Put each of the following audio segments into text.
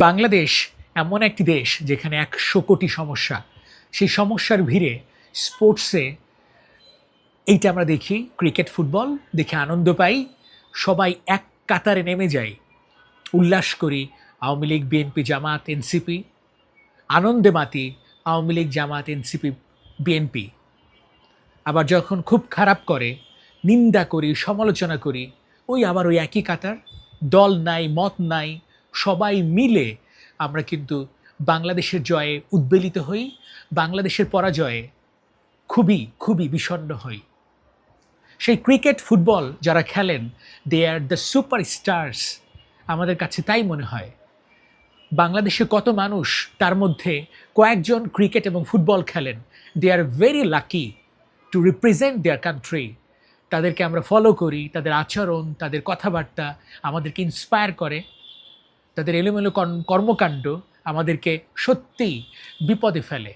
বাংলাদেশ এমন একটি দেশ যেখানে ১০০ কোটি সমস্যা। সেই সমস্যার ভিড়ে স্পোর্টসে এইটা আমরা দেখি, ক্রিকেট, ফুটবল দেখে আনন্দ পাই। সবাই এক কাতারে নেমে যাই, উল্লাস করি। আওয়ামী লীগ, বিএনপি, জামাত, এনসিপি, আনন্দে মাতি আওয়ামী লীগ, জামাত, এনসিপি, বিএনপি। আবার যখন খুব খারাপ করে, নিন্দা করি, সমালোচনা করি, আবার ওই একই কাতার। দল নাই, মত নাই, সবাই মিলে আমরা কিন্তু বাংলাদেশের জয়ে উদ্বেলিত হই, বাংলাদেশের পরাজয়ে খুবই খুবই বিষণ্ণ হই। সেই ক্রিকেট, ফুটবল যারা খেলেন, they are the super stars, আমাদের কাছে তাই মনে হয়। বাংলাদেশে কত মানুষ, তার মধ্যে কয়েকজন ক্রিকেট এবং ফুটবল খেলেন। They are very lucky to represent their country. তাদেরকে আমরা ফলো করি, তাদের আচরণ, তাদের কথাবার্তা আমাদেরকে ইন্সপায়ার করে। তাদের এলোমেলো কর্মকাণ্ড আমাদেরকে সত্যিই বিপদে ফেলে।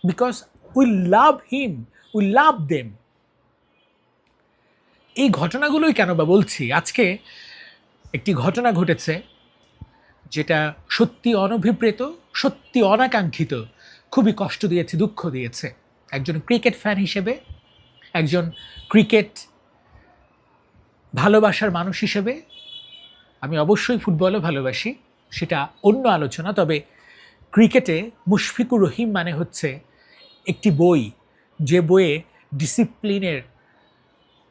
Because we love him, we love them. এই ঘটনাগুলোই কেন বা বলছি, আজকে একটি ঘটনা ঘটেছে যেটা সত্যি অনভিপ্রেত, সত্যি অনাকাঙ্ক্ষিত, খুবই কষ্ট দিয়েছে, দুঃখ দিয়েছে। একজন ক্রিকেট ফ্যান হিসেবে, একজন ক্রিকেট ভালোবাসার মানুষ হিসেবে আমি অবশ্যই ফুটবলও ভালোবাসি, সেটা অন্য আলোচনা। তবে ক্রিকেটে মুশফিকুর রহিম মানে হচ্ছে একটি বই, যে বইয়ে ডিসিপ্লিনের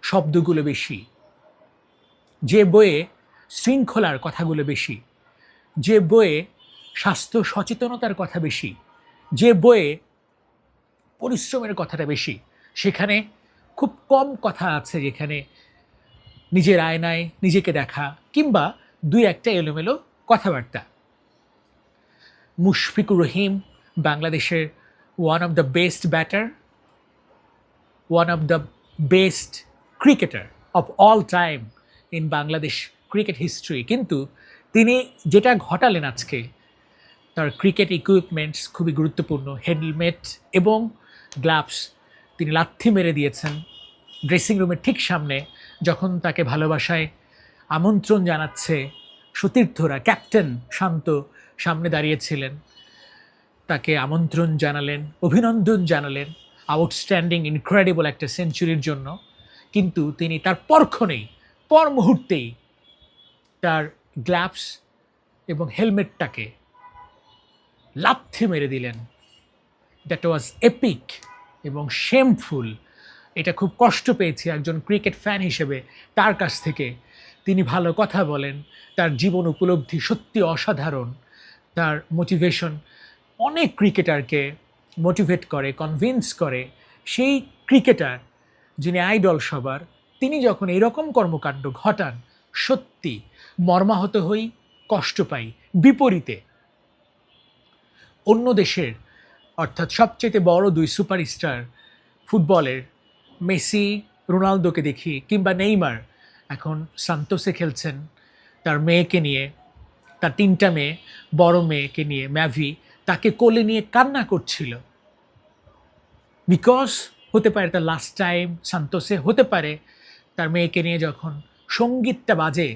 শব্দগুলো বেশি, যে বইয়ে শৃঙ্খলার কথাগুলো বেশি, যে বইয়ে স্বাস্থ্য সচেতনতার কথা বেশি, যে বইয়ে পরিশ্রমের কথাটা বেশি। সেখানে খুব কম কথা আছে যেখানে নিজের আয়নায় নিজেকে দেখা কিংবা দুই একটা এলোমেলো কথাবার্তা। মুশফিকুর রহিম বাংলাদেশের one of the best batter, one of the best cricketer of all time in Bangladesh cricket history. কিন্তু তিনি যেটা ঘটালেন আজকে, তার ক্রিকেট ইকুইপমেন্টস খুবই গুরুত্বপূর্ণ, হেলমেট এবং গ্লাভস তিনি লাথি মেরে দিয়েছেন ড্রেসিং রুমের ঠিক সামনে, যখন তাকে ভালোবাসায় আমন্ত্রণ জানাচ্ছে সতীর্থরা। ক্যাপ্টেন শান্ত সামনে দাঁড়িয়েছিলেন, তাকে আমন্ত্রণ জানালেন, অভিনন্দন জানালেন আউটস্ট্যান্ডিং ইনক্রেডিবল একটা সেঞ্চুরির জন্য। কিন্তু তিনি তার পরক্ষণেই, পর মুহূর্তেই তার গ্লাভস এবং হেলমেটটাকে লাথি মেরে দিলেন। দ্যাট ওয়াজ এপিক এবং শেমফুল। এটা খুব কষ্ট পেয়েছি একজন ক্রিকেট ফ্যান হিসেবে তার কাছ থেকে। তিনি ভালো কথা বলেন, তার জীবন উপলব্ধি সত্যি অসাধারণ, তার মোটিভেশন অনেক ক্রিকেটারকে মোটিভেট করে, কনভিন্স করে। সেই ক্রিকেটার যিনি আইডল সবার, তিনি যখন এরকম কর্মকাণ্ড ঘটান, সত্যি মর্মাহত হই, কষ্ট পাই। বিপরীতে অন্য দেশের, অর্থাৎ সবচেয়ে বড় দুই সুপারস্টার ফুটবলের, মেসি, রোনালদোকে দেখি, কিংবা নেইমার এখন সান্তোসে খেলছেন তার মেয়েকে নিয়ে, তার 3টা মেয়ে, বড় মেয়েকে নিয়ে ম্যাভি, তাকে কোলে নিয়ে কান্না করছিল। বিকজ হতে পারে তার লাস্ট টাইম সান্তোসে, হতে পারে তার মেয়েকে নিয়ে যখন সঙ্গীতটা বাজে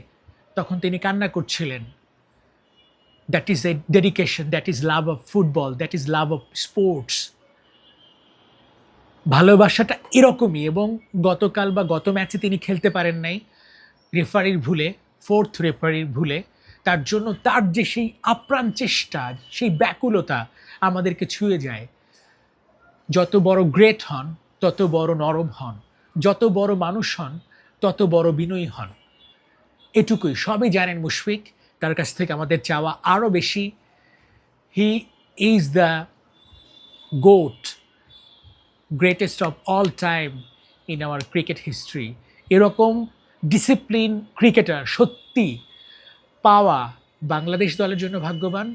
তখন তিনি কান্না করছিলেন। That is a dedication, that is love of football, that is love of sports. ভালোবাসাটা এরকমই। এবং গতকাল বা গত ম্যাচে তিনি খেলতে পারেন নাই রেফারির ভুলে, 4th রেফারির ভুলে। তার জন্য তার যে সেই আপ্রাণ চেষ্টা, সেই ব্যাকুলতা আমাদেরকে ছুঁয়ে যায়। যত বড় গ্রেট হন তত বড় নরম হন, যত বড় মানুষ হন তত বড় বিনয়ী হন। এটুকুই, সবই জানেন মুশফিক। তার কাছ থেকে আমাদের চাওয়া আরও বেশি। He is the goat, greatest of all time in our cricket history. এরকম ডিসিপ্লিন ক্রিকেটার সত্যি পাওয়া বাংলাদেশ দলের জন্য ভাগ্যবান,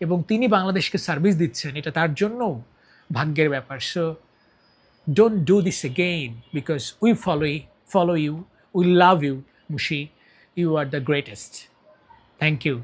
এবং তিনি বাংলাদেশকে সার্ভিস দিচ্ছেন, এটা তার জন্য ভাগ্যের ব্যাপার। So don't do this again, because we follow you, we love you, Mushi. You are the greatest. Thank you.